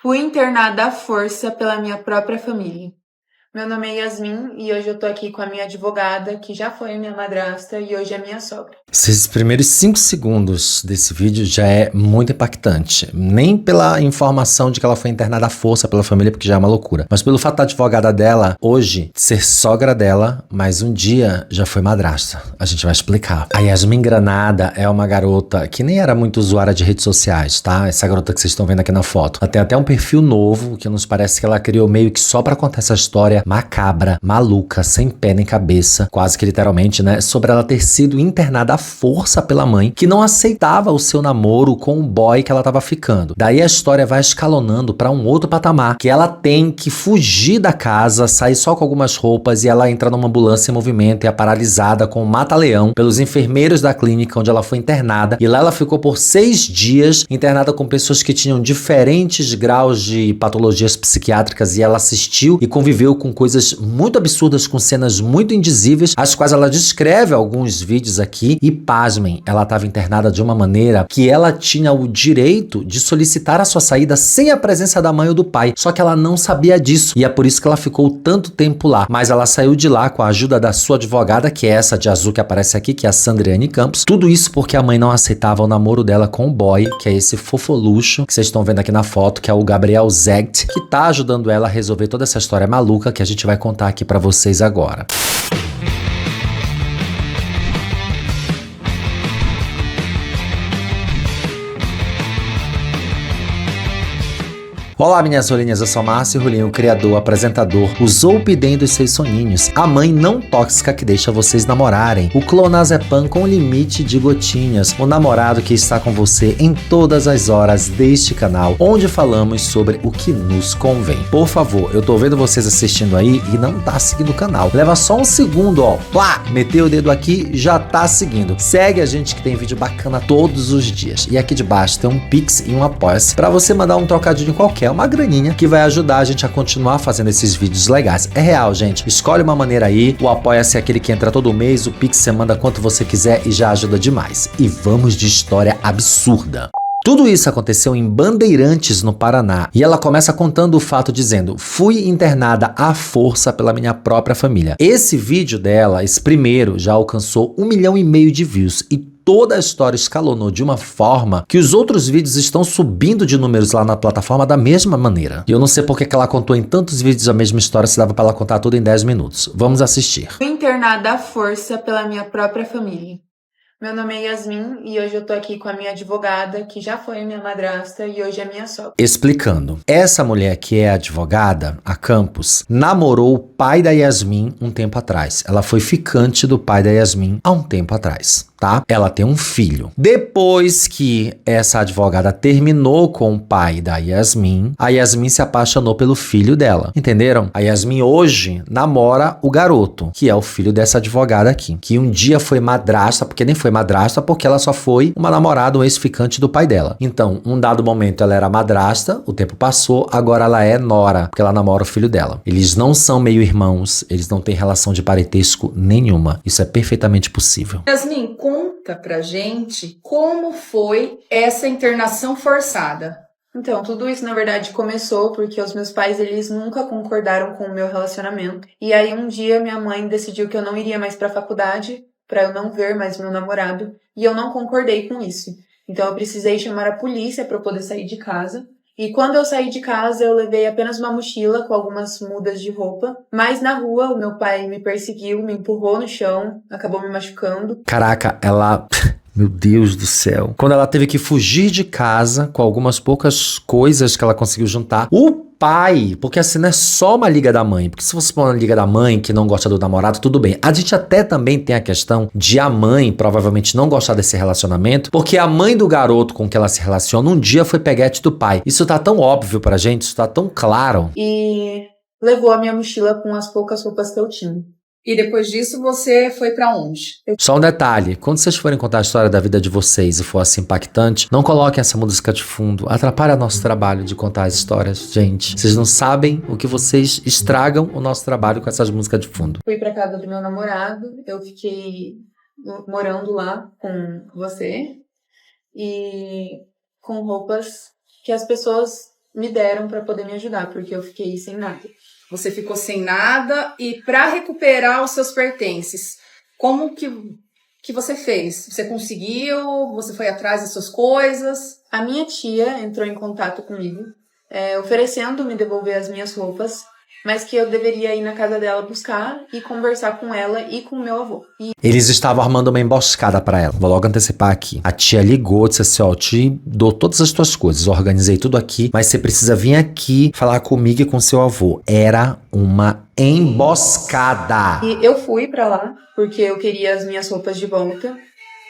Fui internada à força pela minha própria família. Meu nome é Yasmin e hoje eu tô aqui com a minha advogada, que já foi minha madrasta e hoje é minha sogra. Esses primeiros 5 segundos desse vídeo já é muito impactante. Nem pela informação de que ela foi internada à força pela família, porque já é uma loucura. Mas pelo fato da advogada dela, hoje, ser sogra dela, mas um dia já foi madrasta. A gente vai explicar. A Yasmin Granada é uma garota que nem era muito usuária de redes sociais, tá? Essa garota que vocês estão vendo aqui na foto. Ela tem até um perfil novo, que nos parece que ela criou meio que só pra contar essa história macabra, maluca, sem pé nem cabeça, quase que literalmente, né? Sobre ela ter sido internada à força pela mãe, que não aceitava o seu namoro com o boy que ela tava ficando. Daí a história vai escalonando pra um outro patamar, que ela tem que fugir da casa, sair só com algumas roupas e ela entra numa ambulância em movimento e é paralisada com um mata-leão pelos enfermeiros da clínica onde ela foi internada. E lá ela ficou por 6 dias internada com pessoas que tinham diferentes graus de patologias psiquiátricas e ela assistiu e conviveu com coisas muito absurdas, com cenas muito indizíveis, as quais ela descreve alguns vídeos aqui. E pasmem, ela estava internada de uma maneira que ela tinha o direito de solicitar a sua saída sem a presença da mãe ou do pai, só que ela não sabia disso e é por isso que ela ficou tanto tempo lá. Mas ela saiu de lá com a ajuda da sua advogada, que é essa de azul que aparece aqui, que é a Sandriane Campos. Tudo isso porque a mãe não aceitava o namoro dela com o boy, que é esse fofolucho que vocês estão vendo aqui na foto, que é o Gabriel Zegt, que tá ajudando ela a resolver toda essa história maluca que a gente vai contar aqui pra vocês agora. Olá, minhas rolinhas, eu sou Márcio Rolinho, o criador, apresentador, o Zolpidem dos seus soninhos, a mãe não tóxica que deixa vocês namorarem, o clonazepam com limite de gotinhas, o namorado que está com você em todas as horas deste canal, onde falamos sobre o que nos convém. Por favor, eu tô vendo vocês assistindo aí e não tá seguindo o canal. Leva só um segundo, ó, plá, meteu o dedo aqui, já tá seguindo. Segue a gente que tem vídeo bacana todos os dias. E aqui debaixo tem um Pix e um Apoia-se pra você mandar um trocadinho qualquer, uma graninha que vai ajudar a gente a continuar fazendo esses vídeos legais. É real, gente. Escolhe uma maneira aí. O Apoia-se é aquele que entra todo mês. O Pix você manda quanto você quiser e já ajuda demais. E vamos de história absurda. Tudo isso aconteceu em Bandeirantes, no Paraná, e ela começa contando o fato dizendo: fui internada à força pela minha própria família. Esse vídeo dela, esse primeiro, já alcançou 1,5 milhão de views e toda a história escalonou de uma forma que os outros vídeos estão subindo de números lá na plataforma da mesma maneira. E eu não sei porque que ela contou em tantos vídeos a mesma história, se dava para ela contar tudo em 10 minutos. Vamos assistir. Fui internada à força pela minha própria família. Meu nome é Yasmin e hoje eu tô aqui com a minha advogada, que já foi minha madrasta e hoje é minha sogra. Explicando. Essa mulher que é advogada, a Campos, namorou o pai da Yasmin um tempo atrás. Ela foi ficante do pai da Yasmin há um tempo atrás, tá? Ela tem um filho. Depois que essa advogada terminou com o pai da Yasmin, a Yasmin se apaixonou pelo filho dela. Entenderam? A Yasmin hoje namora o garoto, que é o filho dessa advogada aqui, que um dia foi madrasta, porque nem foi madrasta, porque ela só foi uma namorada, um ex-ficante do pai dela. Então, um dado momento ela era madrasta, o tempo passou, agora ela é nora, porque ela namora o filho dela. Eles não são meio-irmãos, eles não têm relação de parentesco nenhuma. Isso é perfeitamente possível. Yasmin, conta pra gente como foi essa internação forçada. Então, tudo isso, na verdade, começou porque os meus pais, eles nunca concordaram com o meu relacionamento. E aí, um dia, minha mãe decidiu que eu não iria mais pra faculdade, pra eu não ver mais meu namorado, e eu não concordei com isso. Então, eu precisei chamar a polícia pra eu poder sair de casa. E quando eu saí de casa, eu levei apenas uma mochila com algumas mudas de roupa. Mas na rua, o meu pai me perseguiu, me empurrou no chão, acabou me machucando. Caraca, ela... Meu Deus do céu. Quando ela teve que fugir de casa com algumas poucas coisas que ela conseguiu juntar, o pai, porque assim não é só uma liga da mãe, porque se fosse uma liga da mãe que não gosta do namorado, tudo bem. A gente até também tem a questão de a mãe provavelmente não gostar desse relacionamento, porque a mãe do garoto com que ela se relaciona um dia foi peguete do pai. Isso tá tão óbvio pra gente, isso tá tão claro. E levou a minha mochila com as poucas roupas que eu tinha. E depois disso você foi pra onde? Só um detalhe, quando vocês forem contar a história da vida de vocês e for assim impactante, não coloquem essa música de fundo, atrapalha nosso trabalho de contar as histórias, gente. Vocês não sabem o que vocês estragam o nosso trabalho com essas músicas de fundo. Fui pra casa do meu namorado, eu fiquei morando lá com você e com roupas que as pessoas me deram para poder me ajudar, porque eu fiquei sem nada. Você ficou sem nada e para recuperar os seus pertences, como que você fez? Você conseguiu? Você foi atrás das suas coisas? A minha tia entrou em contato comigo, oferecendo me devolver as minhas roupas, mas que eu deveria ir na casa dela buscar e conversar com ela e com o meu avô. Eles estavam armando uma emboscada pra ela. Vou logo antecipar aqui. A tia ligou, disse assim, ó, te dou todas as tuas coisas, organizei tudo aqui, mas você precisa vir aqui falar comigo e com seu avô. Era uma emboscada. E eu fui pra lá, porque eu queria as minhas roupas de volta.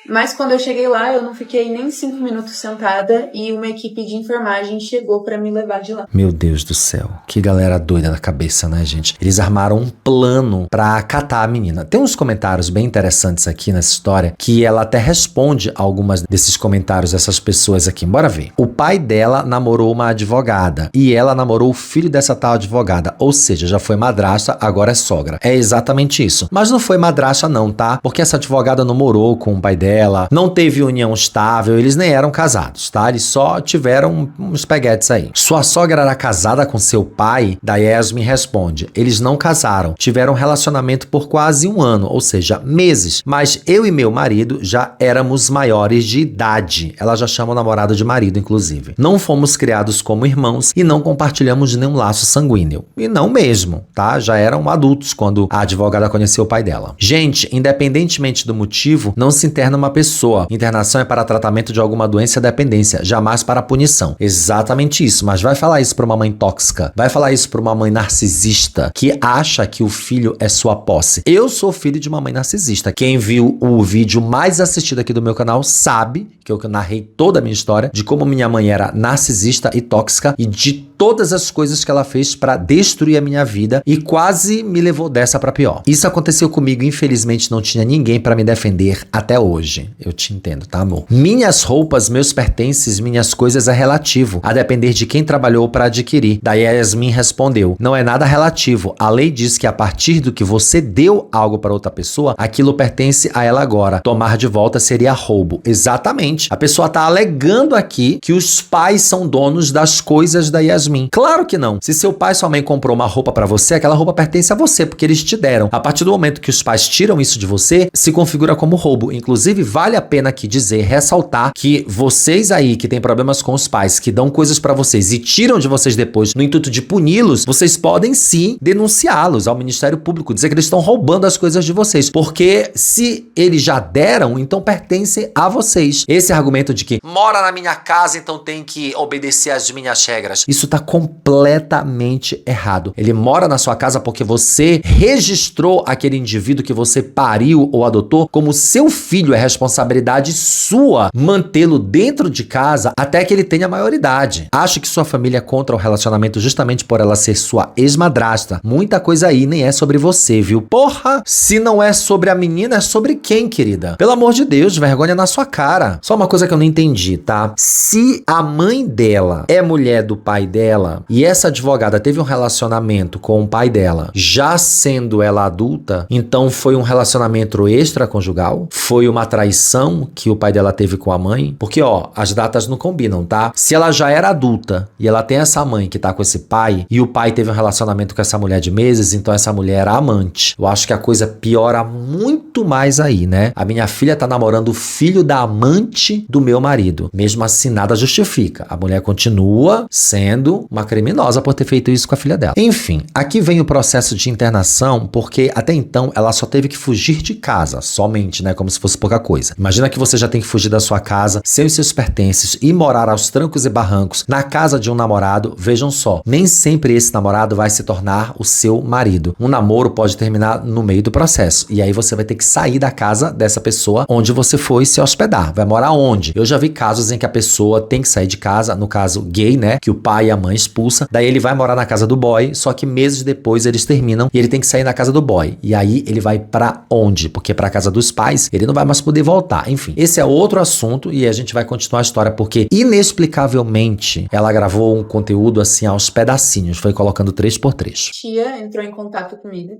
Mas quando eu cheguei lá, eu não fiquei nem 5 minutos sentada e uma equipe de enfermagem chegou pra me levar de lá. Meu Deus do céu, que galera doida na cabeça, né, gente? Eles armaram um plano pra catar a menina. Tem uns comentários bem interessantes aqui nessa história, que ela até responde a algumas desses comentários dessas pessoas aqui. Bora ver. O pai dela namorou uma advogada e ela namorou o filho dessa tal advogada, ou seja, já foi madrasta, agora é sogra. É exatamente isso. Mas não foi madrasta não, tá? Porque essa advogada não morou com o pai dela, não teve união estável, eles nem eram casados, tá? Eles só tiveram uns peguetes aí. Sua sogra era casada com seu pai? Da Yasmin responde, eles não casaram, tiveram um relacionamento por quase 1 ano, ou seja, meses, mas eu e meu marido já éramos maiores de idade. Ela já chama o namorado de marido, inclusive. Não fomos criados como irmãos e não compartilhamos nenhum laço sanguíneo. E não mesmo, tá? Já eram adultos quando a advogada conheceu o pai dela. Gente, independentemente do motivo, não se interna uma pessoa. Internação é para tratamento de alguma doença ou dependência, jamais para punição. Exatamente isso, mas vai falar isso para uma mãe tóxica, vai falar isso para uma mãe narcisista que acha que o filho é sua posse. Eu sou filho de uma mãe narcisista. Quem viu o vídeo mais assistido aqui do meu canal sabe que eu narrei toda a minha história de como minha mãe era narcisista e tóxica e de todas as coisas que ela fez para destruir a minha vida e quase me levou dessa para pior. Isso aconteceu comigo, infelizmente não tinha ninguém para me defender até hoje. Eu te entendo, tá, amor? Minhas roupas, meus pertences, minhas coisas é relativo, a depender de quem trabalhou para adquirir. Daí a Yasmin respondeu, não é nada relativo. A lei diz que a partir do que você deu algo para outra pessoa, aquilo pertence a ela agora. Tomar de volta seria roubo. Exatamente. A pessoa tá alegando aqui que os pais são donos das coisas da Yasmin. Claro que não. Se seu pai e sua mãe comprou uma roupa para você, aquela roupa pertence a você, porque eles te deram. A partir do momento que os pais tiram isso de você, se configura como roubo. Inclusive, vale a pena aqui dizer, ressaltar que vocês aí que têm problemas com os pais, que dão coisas pra vocês e tiram de vocês depois no intuito de puni-los, vocês podem sim denunciá-los ao Ministério Público, dizer que eles estão roubando as coisas de vocês, porque se eles já deram, então pertencem a vocês. Esse argumento de que mora na minha casa, então tem que obedecer às minhas regras, isso tá completamente errado. Ele mora na sua casa porque você registrou aquele indivíduo que você pariu ou adotou como seu filho. É responsabilidade sua mantê-lo dentro de casa até que ele tenha maioridade. Acho que sua família é contra o relacionamento justamente por ela ser sua ex-madrasta. Muita coisa aí nem é sobre você, viu? Porra! Se não é sobre a menina, é sobre quem, querida? Pelo amor de Deus, vergonha na sua cara. Só uma coisa que eu não entendi, tá? Se a mãe dela é mulher do pai dela e essa advogada teve um relacionamento com o pai dela, já sendo ela adulta, então foi um relacionamento extraconjugal? Foi uma traição que o pai dela teve com a mãe? Porque, ó, as datas não combinam, tá? Se ela já era adulta e ela tem essa mãe que tá com esse pai e o pai teve um relacionamento com essa mulher de meses, então essa mulher era amante. Eu acho que a coisa piora muito mais aí, né? A minha filha tá namorando o filho da amante do meu marido. Mesmo assim, nada justifica. A mulher continua sendo uma criminosa por ter feito isso com a filha dela. Enfim, aqui vem o processo de internação, porque até então ela só teve que fugir de casa, somente, né? Como se fosse pouca coisa. Imagina que você já tem que fugir da sua casa, sem os seus pertences e morar aos trancos e barrancos na casa de um namorado. Vejam só, nem sempre esse namorado vai se tornar o seu marido. Um namoro pode terminar no meio do processo e aí você vai ter que sair da casa dessa pessoa onde você foi se hospedar. Vai morar onde? Eu já vi casos em que a pessoa tem que sair de casa, no caso gay, né? Que o pai e a mãe expulsa, daí ele vai morar na casa do boy, só que meses depois eles terminam e ele tem que sair na casa do boy. E aí ele vai pra onde? Porque pra casa dos pais ele não vai mais poder voltar. Enfim, esse é outro assunto e a gente vai continuar a história porque inexplicavelmente ela gravou um conteúdo assim aos pedacinhos, foi colocando 3x3. Tia entrou em contato comigo,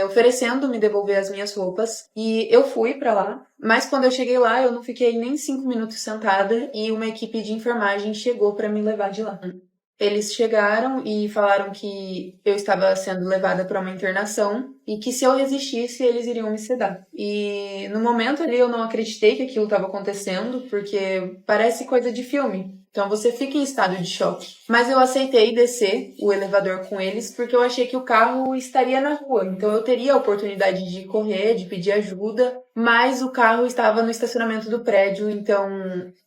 oferecendo me devolver as minhas roupas e eu fui pra lá, mas quando eu cheguei lá eu não fiquei nem 5 minutos sentada e uma equipe de enfermagem chegou pra me levar de lá. Eles chegaram e falaram que eu estava sendo levada para uma internação e que se eu resistisse, eles iriam me sedar. E no momento ali eu não acreditei que aquilo estava acontecendo, porque parece coisa de filme. Então você fica em estado de choque. Mas eu aceitei descer o elevador com eles porque eu achei que o carro estaria na rua. Então eu teria a oportunidade de correr, de pedir ajuda, mas o carro estava no estacionamento do prédio, então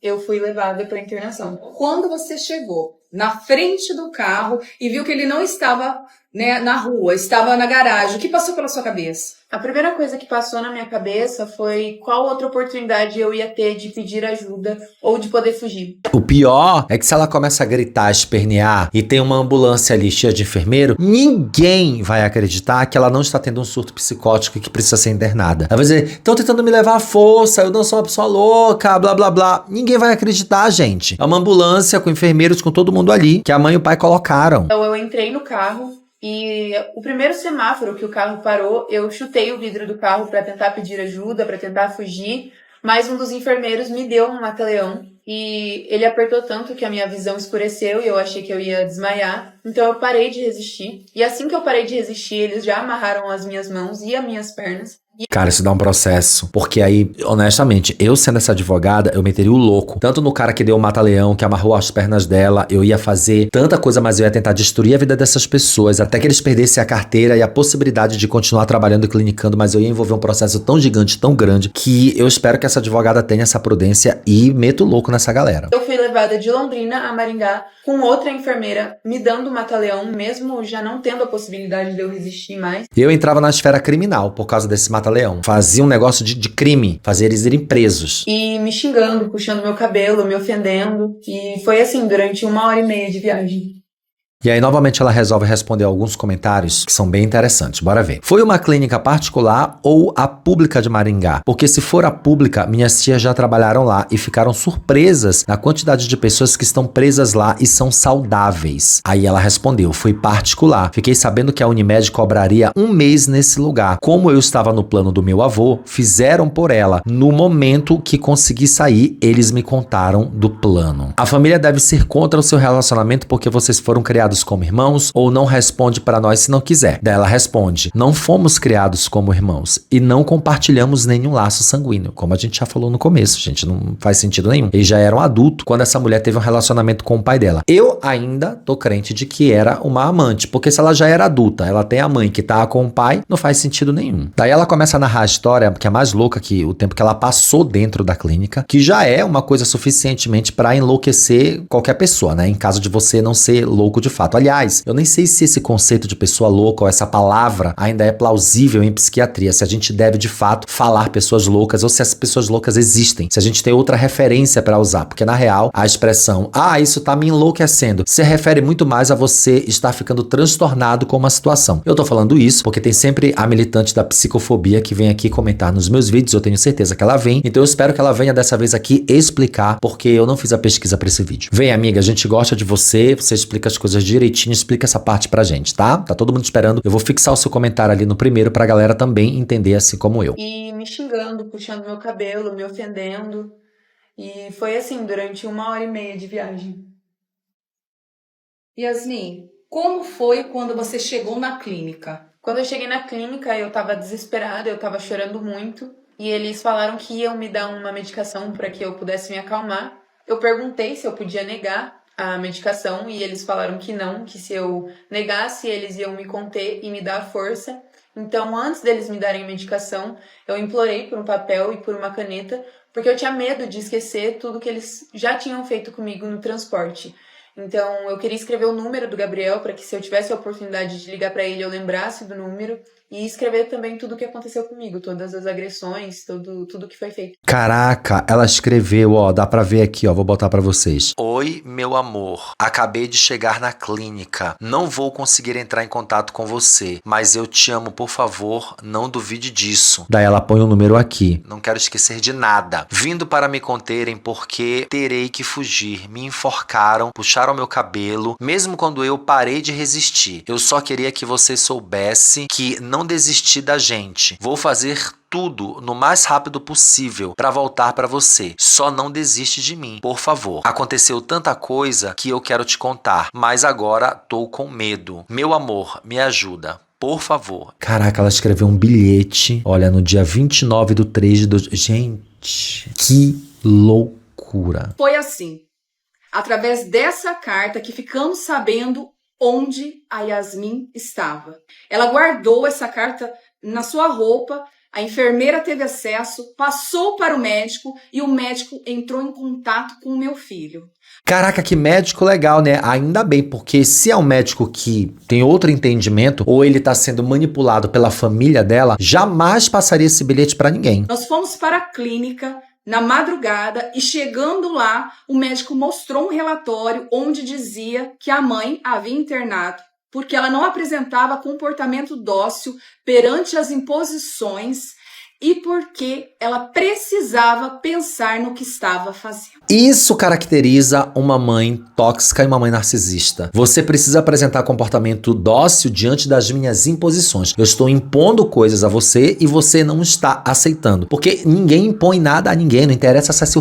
eu fui levada para a internação. Quando você chegou na frente do carro e viu que ele não estava, né, na rua, estava na garagem, o que passou pela sua cabeça? A primeira coisa que passou na minha cabeça foi qual outra oportunidade eu ia ter de pedir ajuda ou de poder fugir. O pior é que se ela começa a gritar, espernear e tem uma ambulância ali cheia de enfermeiro, ninguém vai acreditar que ela não está tendo um surto psicótico e que precisa ser internada. Ela vai dizer, estão tentando me levar à força, eu não sou uma pessoa louca, blá blá blá. Ninguém vai acreditar, gente. É uma ambulância com enfermeiros, com todo mundo ali, que a mãe e o pai colocaram. Então eu entrei no carro e o primeiro semáforo que o carro parou, eu chutei o vidro do carro para tentar pedir ajuda, para tentar fugir, mas um dos enfermeiros me deu um mata-leão e ele apertou tanto que a minha visão escureceu e eu achei que eu ia desmaiar. Então eu parei de resistir. E assim que eu parei de resistir, eles já amarraram as minhas mãos e as minhas pernas. Cara, isso dá um processo. Porque aí, honestamente, eu sendo essa advogada, eu meteria o louco. Tanto no cara que deu o mata-leão, que amarrou as pernas dela, eu ia fazer tanta coisa, mas eu ia tentar destruir a vida dessas pessoas, até que eles perdessem a carteira e a possibilidade de continuar trabalhando e clinicando, mas eu ia envolver um processo tão gigante, tão grande, que eu espero que essa advogada tenha essa prudência e meta o louco nessa galera. Eu fui levada de Londrina a Maringá com outra enfermeira me dando o mata-leão, mesmo já não tendo a possibilidade de eu resistir mais. Eu entrava na esfera criminal por causa desse mata-leão. Fazia um negócio de crime, fazia eles irem presos. E me xingando, puxando meu cabelo, me ofendendo. E foi assim, durante 1h30 de viagem. E aí, novamente, ela resolve responder alguns comentários que são bem interessantes. Bora ver. Foi uma clínica particular ou a pública de Maringá? Porque se for a pública, minhas tias já trabalharam lá e ficaram surpresas na quantidade de pessoas que estão presas lá e são saudáveis. Aí ela respondeu, foi particular. Fiquei sabendo que a Unimed cobraria 1 mês nesse lugar. Como eu estava no plano do meu avô, fizeram por ela. No momento que consegui sair, eles me contaram do plano. A família deve ser contra o seu relacionamento porque vocês foram criados como irmãos ou não responde para nós se não quiser. Daí ela responde, não fomos criados como irmãos e não compartilhamos nenhum laço sanguíneo, como a gente já falou no começo, gente, não faz sentido nenhum. Eles já eram adultos quando essa mulher teve um relacionamento com o pai dela. Eu ainda tô crente de que era uma amante, porque se ela já era adulta, ela tem a mãe que tá com o pai, não faz sentido nenhum. Daí ela começa a narrar a história, que é mais louca que o tempo que ela passou dentro da clínica, que já é uma coisa suficientemente para enlouquecer qualquer pessoa, né? Em caso de você não ser louco de fato. Aliás, eu nem sei se esse conceito de pessoa louca ou essa palavra ainda é plausível em psiquiatria, se a gente deve de fato falar pessoas loucas ou se as pessoas loucas existem, se a gente tem outra referência para usar, porque na real a expressão, isso tá me enlouquecendo, se refere muito mais a você estar ficando transtornado com uma situação. Eu tô falando isso porque tem sempre a militante da psicofobia que vem aqui comentar nos meus vídeos, eu tenho certeza que ela vem, então eu espero que ela venha dessa vez aqui explicar, porque eu não fiz a pesquisa para esse vídeo. Vem, amiga, a gente gosta de você explica as coisas direitinho, explica essa parte pra gente, tá? Tá todo mundo esperando. Eu vou fixar o seu comentário ali no primeiro pra galera também entender assim como eu. E me xingando, puxando meu cabelo, me ofendendo. E foi assim, durante 1h30 de viagem. Yasmin, como foi quando você chegou na clínica? Quando eu cheguei na clínica, eu tava desesperada, eu tava chorando muito. E eles falaram que iam me dar uma medicação para que eu pudesse me acalmar. Eu perguntei se eu podia negar a medicação e eles falaram que não, que se eu negasse eles iam me conter e me dar força. Então, antes deles me darem a medicação, eu implorei por um papel e por uma caneta, porque eu tinha medo de esquecer tudo que eles já tinham feito comigo no transporte. Então, eu queria escrever o número do Gabriel para que se eu tivesse a oportunidade de ligar para ele, eu lembrasse do número e escrever também tudo o que aconteceu comigo, todas as agressões, tudo que foi feito. Caraca, ela escreveu, dá pra ver aqui, vou botar pra vocês. Oi, meu amor, acabei de chegar na clínica, não vou conseguir entrar em contato com você, mas eu te amo, por favor, não duvide disso. Daí ela põe o número aqui. Não quero esquecer de nada. Vindo para me conterem porque terei que fugir, me enforcaram, puxaram meu cabelo, mesmo quando eu parei de resistir. Eu só queria que você soubesse que não desisti da gente. Vou fazer tudo no mais rápido possível para voltar para você. Só não desiste de mim, por favor. Aconteceu tanta coisa que eu quero te contar, mas agora tô com medo. Meu amor, me ajuda. Por favor. Caraca, ela escreveu um bilhete. Olha, no dia 29/3 de... Gente, que loucura. Foi assim, através dessa carta que ficamos sabendo onde a Yasmin estava. Ela guardou essa carta na sua roupa, a enfermeira teve acesso, passou para o médico e o médico entrou em contato com o meu filho. Caraca, que médico legal, né? Ainda bem, porque se é um médico que tem outro entendimento ou ele tá sendo manipulado pela família dela, jamais passaria esse bilhete pra ninguém. Nós fomos para a clínica na madrugada e chegando lá, o médico mostrou um relatório onde dizia que a mãe havia internado porque ela não apresentava comportamento dócil perante as imposições e porque ela precisava pensar no que estava fazendo. Isso caracteriza uma mãe tóxica e uma mãe narcisista. Você precisa apresentar comportamento dócil diante das minhas imposições. Eu estou impondo coisas a você e você não está aceitando. Porque ninguém impõe nada a ninguém, não interessa se é seu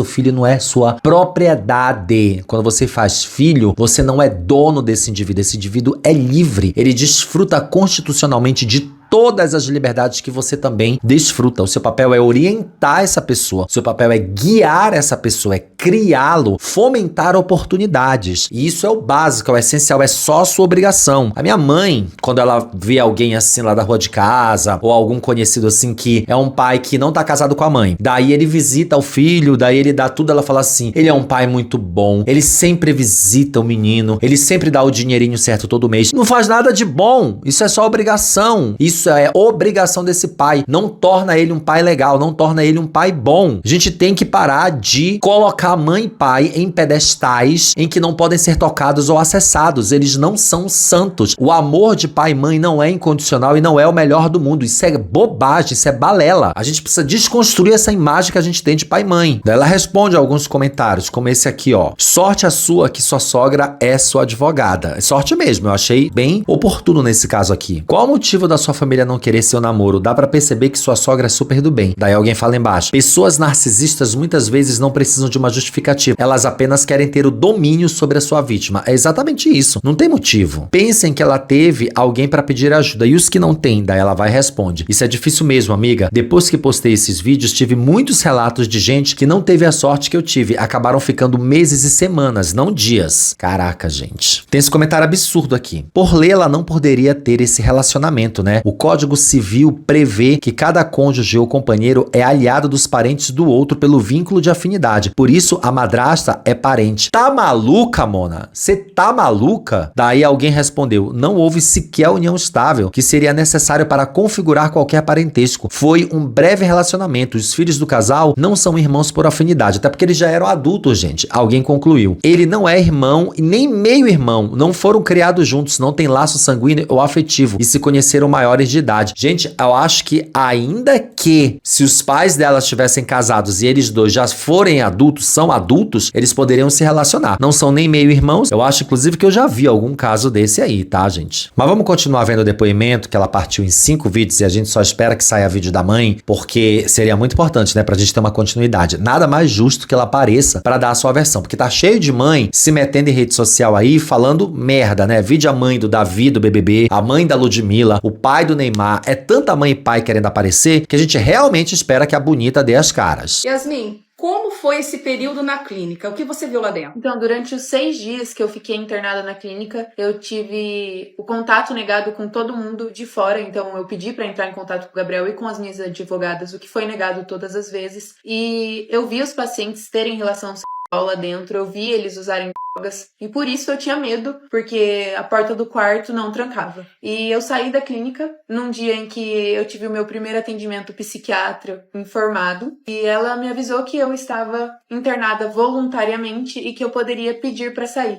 filho não é sua propriedade. Quando você faz filho, você não é dono desse indivíduo. Esse indivíduo é livre, ele desfruta constitucionalmente de todas as liberdades que você também desfruta. O seu papel é orientar essa pessoa, o seu papel é guiar essa pessoa, é criá-lo, fomentar oportunidades. E isso é o básico, é o essencial, é só a sua obrigação. A minha mãe, quando ela vê alguém assim lá da rua de casa, ou algum conhecido assim que é um pai que não tá casado com a mãe, daí ele visita o filho, daí ele dá tudo, ela fala assim, ele é um pai muito bom, ele sempre visita o menino, ele sempre dá o dinheirinho certo todo mês. Não faz nada de bom, isso é só obrigação. Isso é obrigação desse pai. Não torna ele um pai legal, não torna ele um pai bom. A gente tem que parar de colocar mãe e pai em pedestais em que não podem ser tocados ou acessados. Eles não são santos. O amor de pai e mãe não é incondicional e não é o melhor do mundo. Isso é bobagem, isso é balela. A gente precisa desconstruir essa imagem que a gente tem de pai e mãe. Daí ela responde a alguns comentários, como esse aqui, ó. Sorte a sua que sua sogra é sua advogada. Sorte mesmo, eu achei bem oportuno nesse caso aqui. Qual o motivo da sua família não querer seu namoro? Dá pra perceber que sua sogra é super do bem. Daí alguém fala embaixo, pessoas narcisistas muitas vezes não precisam de uma justificativa, elas apenas querem ter o domínio sobre a sua vítima. É exatamente isso, não tem motivo. Pensem que ela teve alguém pra pedir ajuda, e os que não têm, daí ela vai e responde, isso é difícil mesmo, amiga. Depois que postei esses vídeos, tive muitos relatos de gente que não teve a sorte que eu tive, acabaram ficando meses e semanas, não dias. Caraca, gente. Tem esse comentário absurdo aqui. Por lei, ela não poderia ter esse relacionamento, né? O Código Civil prevê que cada cônjuge ou companheiro é aliado dos parentes do outro pelo vínculo de afinidade. Por isso, a madrasta é parente. Tá maluca, Mona? Você tá maluca? Daí alguém respondeu, não houve sequer união estável, que seria necessário para configurar qualquer parentesco. Foi um breve relacionamento. Os filhos do casal não são irmãos por afinidade, até porque eles já eram adultos, gente. Alguém concluiu. Ele não é irmão e nem meio-irmão. Não foram criados juntos, não tem laço sanguíneo ou afetivo e se conheceram maiores de idade. Gente, eu acho que ainda que se os pais delas tivessem casados e eles dois já forem adultos, são adultos, eles poderiam se relacionar. Não são nem meio irmãos. Eu acho, inclusive, que eu já vi algum caso desse aí, tá, gente? Mas vamos continuar vendo o depoimento, que ela partiu em 5 vídeos e a gente só espera que saia vídeo da mãe, porque seria muito importante, né, pra gente ter uma continuidade. Nada mais justo que ela apareça pra dar a sua versão, porque tá cheio de mãe se metendo em rede social aí, falando merda, né? Vídeo a mãe do Davi, do BBB, a mãe da Ludmilla, o pai do Neymar. É tanta mãe e pai querendo aparecer que a gente realmente espera que a bonita dê as caras. Yasmin, como foi esse período na clínica? O que você viu lá dentro? Então, durante os 6 dias que eu fiquei internada na clínica, eu tive o contato negado com todo mundo de fora. Então, eu pedi pra entrar em contato com o Gabriel e com as minhas advogadas, o que foi negado todas as vezes. E eu vi os pacientes terem relação sexual lá dentro, eu vi eles usarem drogas. E por isso eu tinha medo, porque a porta do quarto não trancava. E eu saí da clínica num dia em que eu tive o meu primeiro atendimento psiquiatra informado. E ela me avisou que eu estava internada voluntariamente e que eu poderia pedir para sair.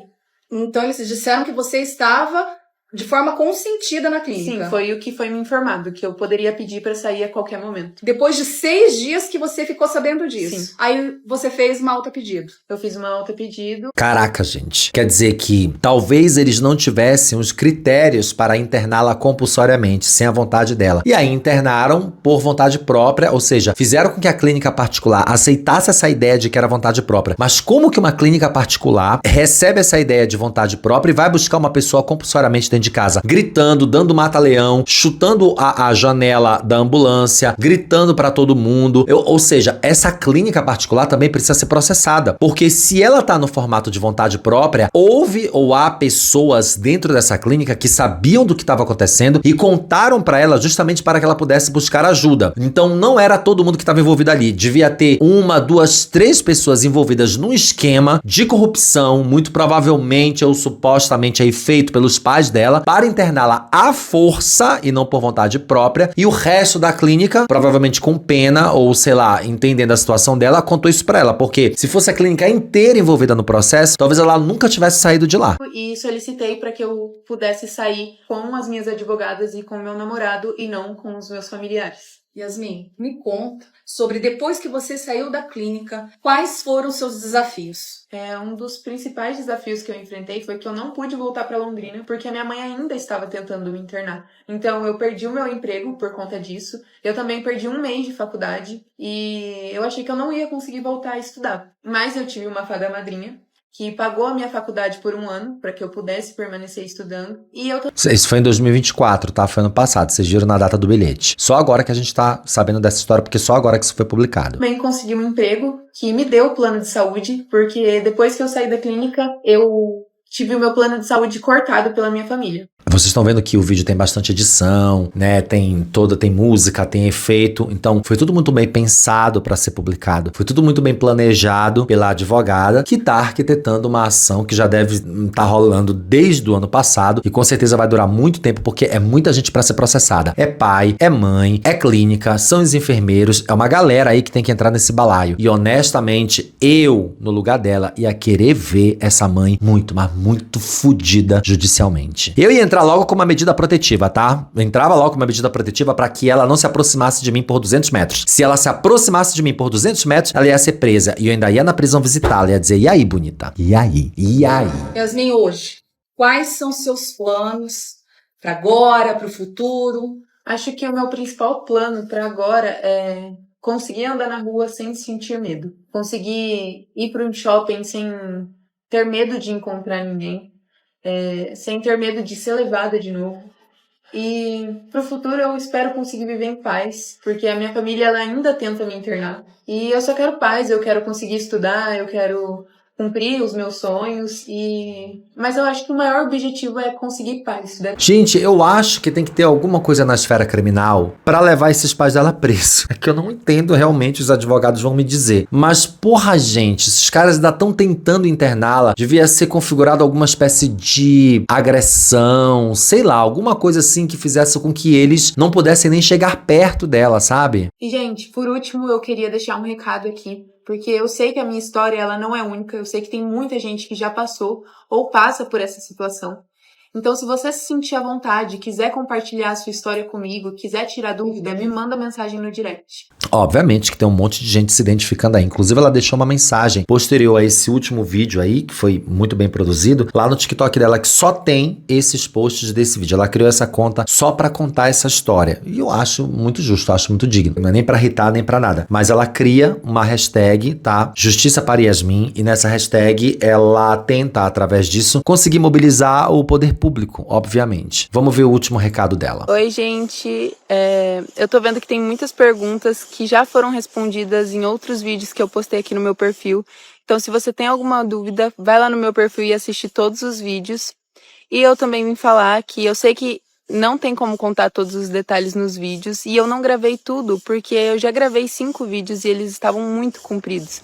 Então eles disseram que você estava De forma consentida na Sim, clínica. foi o que foi me informado, que eu poderia pedir pra sair a qualquer momento. Depois de 6 dias que você ficou sabendo disso. Sim. Aí você fez uma alta pedido. Eu fiz uma alta pedido. Caraca, gente. Quer dizer que talvez eles não tivessem os critérios para interná-la compulsoriamente, sem a vontade dela. E aí internaram por vontade própria, ou seja, fizeram com que a clínica particular aceitasse essa ideia de que era vontade própria. Mas como que uma clínica particular recebe essa ideia de vontade própria e vai buscar uma pessoa compulsoriamente dentro de casa, gritando, dando mata-leão, chutando a janela da ambulância, gritando pra todo mundo? Ou seja, essa clínica particular também precisa ser processada, porque se ela tá no formato de vontade própria, houve ou há pessoas dentro dessa clínica que sabiam do que estava acontecendo e contaram pra ela justamente para que ela pudesse buscar ajuda. Então não era todo mundo que estava envolvido ali, devia ter 1, 2, 3 pessoas envolvidas num esquema de corrupção, muito provavelmente ou supostamente aí feito pelos pais dela, para interná-la à força e não por vontade própria, e o resto da clínica, provavelmente com pena ou sei lá, entendendo a situação dela, contou isso pra ela, porque se fosse a clínica inteira envolvida no processo, talvez ela nunca tivesse saído de lá. E solicitei para que eu pudesse sair com as minhas advogadas e com meu namorado e não com os meus familiares. Yasmin, me conta sobre depois que você saiu da clínica, quais foram os seus desafios? Um dos principais desafios que eu enfrentei foi que eu não pude voltar para Londrina porque a minha mãe ainda estava tentando me internar. Então eu perdi o meu emprego por conta disso. Eu também perdi 1 mês de faculdade e eu achei que eu não ia conseguir voltar a estudar. Mas eu tive uma fada madrinha que pagou a minha faculdade por 1 ano para que eu pudesse permanecer estudando. E eu Isso foi em 2024, tá? Foi ano passado, vocês viram na data do bilhete. Só agora que a gente tá sabendo dessa história, porque só agora que isso foi publicado. também consegui um emprego que me deu plano de saúde, porque depois que eu saí da clínica, eu tive o meu plano de saúde cortado pela minha família. Vocês estão vendo que o vídeo tem bastante edição, né? Tem música, tem efeito. Então, foi tudo muito bem pensado para ser publicado. Foi tudo muito bem planejado pela advogada, que tá arquitetando uma ação que já deve estar rolando desde o ano passado e com certeza vai durar muito tempo, porque é muita gente para ser processada. É pai, é mãe, é clínica, são os enfermeiros, é uma galera aí que tem que entrar nesse balaio. E honestamente, eu, no lugar dela, ia querer ver essa mãe muito, mas muito fodida judicialmente. Eu ia entrar logo com uma medida protetiva, tá? Eu entrava logo com uma medida protetiva pra que ela não se aproximasse de mim por 200 metros. Se ela se aproximasse de mim por 200 metros, ela ia ser presa. E eu ainda ia na prisão visitá-la. Ia dizer, e aí, bonita? E aí? E aí? Yasmin, hoje, quais são seus planos para agora, para o futuro? Acho que o meu principal plano para agora é conseguir andar na rua sem sentir medo. Conseguir ir para um shopping sem ter medo de encontrar ninguém. Sem ter medo de ser levada de novo. E pro futuro eu espero conseguir viver em paz, porque a minha família ela ainda tenta me internar. E eu só quero paz, eu quero conseguir estudar, eu quero cumprir os meus sonhos, mas eu acho que o maior objetivo é conseguir paz. Gente, eu acho que tem que ter alguma coisa na esfera criminal pra levar esses pais dela preso. É que eu não entendo realmente, os advogados vão me dizer. Mas, porra, gente, esses caras ainda estão tentando interná-la. Devia ser configurado alguma espécie de agressão, sei lá, alguma coisa assim que fizesse com que eles não pudessem nem chegar perto dela, sabe? E, gente, por último, eu queria deixar um recado aqui. Porque eu sei que a minha história ela não é única, eu sei que tem muita gente que já passou ou passa por essa situação. Então, se você se sentir à vontade, quiser compartilhar a sua história comigo, quiser tirar dúvida, me manda mensagem no direct. Obviamente que tem um monte de gente se identificando aí. Inclusive, ela deixou uma mensagem posterior a esse último vídeo aí, que foi muito bem produzido, lá no TikTok dela, que só tem esses posts desse vídeo. Ela criou essa conta só pra contar essa história. E eu acho muito justo, eu acho muito digno. Não é nem pra irritar, nem pra nada. Mas ela cria uma hashtag, tá? Justiça para Yasmin. E nessa hashtag, ela tenta, através disso, conseguir mobilizar o poder público, obviamente. Vamos ver o último recado dela. Oi, gente. Eu tô vendo que tem muitas perguntas que já foram respondidas em outros vídeos que eu postei aqui no meu perfil. Então, se você tem alguma dúvida, vai lá no meu perfil e assiste todos os vídeos. E eu também vim falar que eu sei que não tem como contar todos os detalhes nos vídeos. E eu não gravei tudo, porque eu já gravei 5 vídeos e eles estavam muito compridos.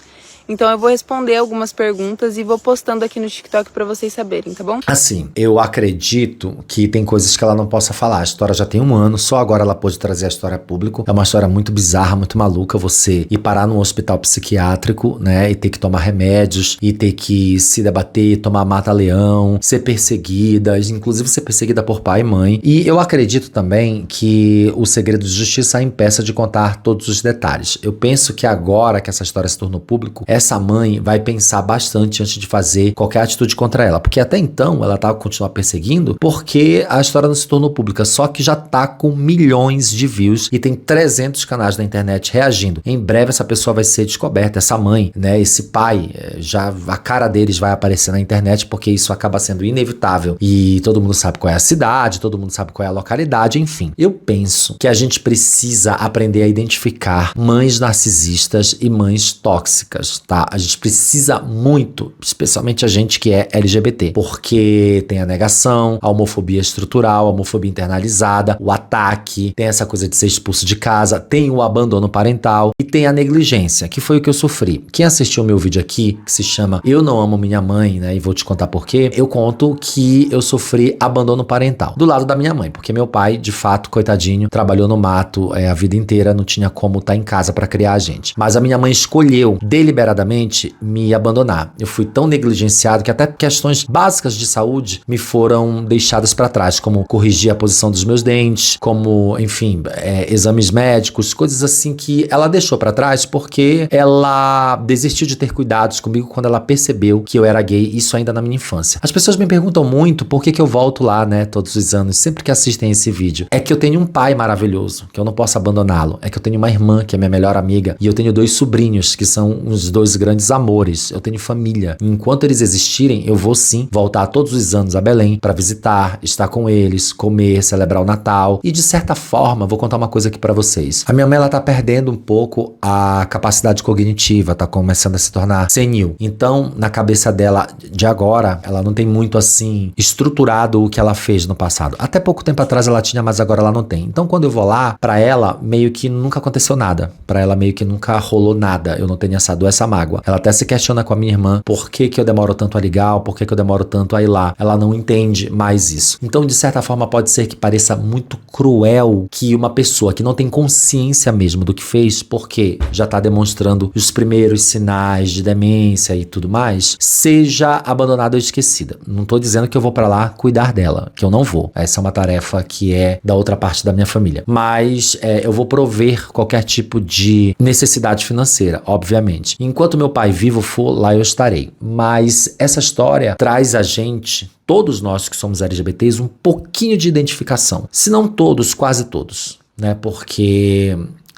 Então eu vou responder algumas perguntas e vou postando aqui no TikTok pra vocês saberem, tá bom? Assim, eu acredito que tem coisas que ela não possa falar. A história já tem 1 ano, só agora ela pôde trazer a história a público. É uma história muito bizarra, muito maluca, você ir parar num hospital psiquiátrico, né, e ter que tomar remédios, e ter que se debater, tomar mata-leão, ser perseguida, inclusive ser perseguida por pai e mãe. E eu acredito também que o segredo de justiça a impeça de contar todos os detalhes. Eu penso que agora que essa história se tornou público, essa mãe vai pensar bastante antes de fazer qualquer atitude contra ela, porque até então ela continua perseguindo porque a história não se tornou pública, só que já tá com milhões de views e tem 300 canais na internet reagindo. Em breve essa pessoa vai ser descoberta, essa mãe, né, esse pai, já a cara deles vai aparecer na internet, porque isso acaba sendo inevitável e todo mundo sabe qual é a cidade, todo mundo sabe qual é a localidade, enfim. Eu penso que a gente precisa aprender a identificar mães narcisistas e mães tóxicas, tá? A gente precisa muito, especialmente a gente que é LGBT, porque tem a negação, a homofobia estrutural, a homofobia internalizada, o ataque, tem essa coisa de ser expulso de casa, tem o abandono parental e tem a negligência, que foi o que eu sofri. Quem assistiu o meu vídeo aqui, que se chama Eu Não Amo Minha Mãe, né, e vou te contar por quê, eu conto que eu sofri abandono parental do lado da minha mãe, porque meu pai, de fato, coitadinho, trabalhou no mato a vida inteira, não tinha como estar em casa pra criar a gente. Mas a minha mãe escolheu deliberadamente me abandonar. Eu fui tão negligenciado que até questões básicas de saúde me foram deixadas pra trás, como corrigir a posição dos meus dentes, como, enfim, exames médicos, coisas assim que ela deixou pra trás porque ela desistiu de ter cuidados comigo quando ela percebeu que eu era gay, isso ainda na minha infância. As pessoas me perguntam muito por que eu volto lá, né, todos os anos, sempre que assistem esse vídeo. É que eu tenho um pai maravilhoso, que eu não posso abandoná-lo. É que eu tenho uma irmã, que é minha melhor amiga, e eu tenho 2 sobrinhos, que são os 2 grandes amores. Eu tenho família. E enquanto eles existirem, eu vou sim voltar todos os anos a Belém pra visitar, estar com eles, comer, celebrar o Natal. E de certa forma, vou contar uma coisa aqui pra vocês. A minha mãe, ela tá perdendo um pouco a capacidade cognitiva, tá começando a se tornar senil. Então, na cabeça dela de agora, ela não tem muito assim estruturado o que ela fez no passado. Até pouco tempo atrás ela tinha, mas agora ela não tem. Então, quando eu vou lá, pra ela meio que nunca aconteceu nada. Pra ela meio que nunca rolou nada. Eu não tenho essa dor, essa mágoa. Ela até se questiona com a minha irmã por que eu demoro tanto a ligar, por que eu demoro tanto a ir lá. Ela não entende mais isso. Então, de certa forma, pode ser que pareça muito cruel que uma pessoa que não tem consciência mesmo do que fez, porque já tá demonstrando os primeiros sinais de demência e tudo mais, seja abandonada ou esquecida. Não tô dizendo que eu vou pra lá cuidar dela, que eu não vou. Essa é uma tarefa que é da outra parte da minha família. Mas eu vou prover qualquer tipo de necessidade financeira, obviamente. Enquanto meu pai vivo for, lá eu estarei. Mas essa história traz a gente, todos nós que somos LGBTs, um pouquinho de identificação. Se não todos, quase todos, né? Porque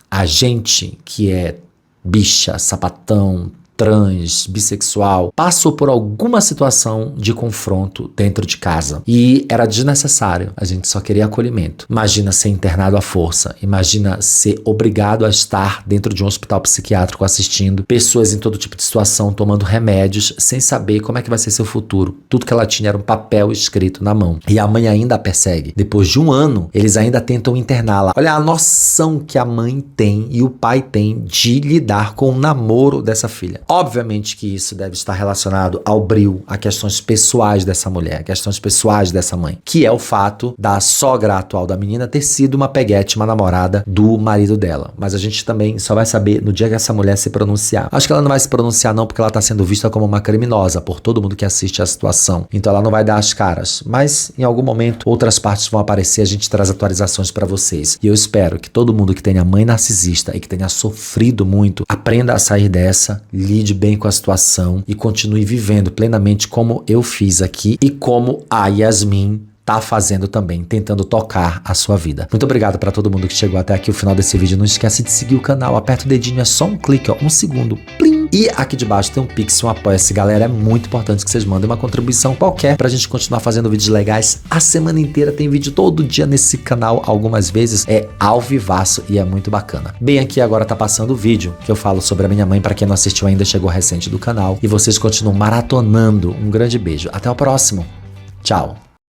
a gente que é bicha, sapatão, trans, bissexual, passou por alguma situação de confronto dentro de casa e era desnecessário, a gente só queria acolhimento. Imagina ser internado à força, imagina ser obrigado a estar dentro de um hospital psiquiátrico assistindo pessoas em todo tipo de situação, tomando remédios, sem saber como é que vai ser seu futuro. Tudo que ela tinha era um papel escrito na mão. E a mãe ainda a persegue. Depois de 1 ano, eles ainda tentam interná-la. Olha a noção que a mãe tem e o pai tem de lidar com o namoro dessa filha. Obviamente que isso deve estar relacionado ao bril, a questões pessoais dessa mulher, questões pessoais dessa mãe, que é o fato da sogra atual da menina ter sido uma peguete, uma namorada do marido dela. Mas a gente também só vai saber no dia que essa mulher se pronunciar. Acho que ela não vai se pronunciar não, porque ela está sendo vista como uma criminosa por todo mundo que assiste a situação. Então ela não vai dar as caras. Mas em algum momento outras partes vão aparecer, a gente traz atualizações para vocês. E eu espero que todo mundo que tenha mãe narcisista e que tenha sofrido muito, aprenda a sair dessa, lide bem com a situação e continue vivendo plenamente como eu fiz aqui e como a Yasmin tá fazendo também, tentando tocar a sua vida. Muito obrigado para todo mundo que chegou até aqui o final desse vídeo. Não esquece de seguir o canal, aperta o dedinho, é só um clique, ó, 1 segundo, plim. E aqui debaixo tem um Pix, um Apoia-se. Galera, é muito importante que vocês mandem uma contribuição qualquer pra gente continuar fazendo vídeos legais a semana inteira. Tem vídeo todo dia nesse canal, algumas vezes é ao vivaço e é muito bacana. Bem, aqui agora tá passando o vídeo que eu falo sobre a minha mãe, pra quem não assistiu ainda, chegou recente do canal. E vocês continuam maratonando. Um grande beijo. Até o próximo. Tchau.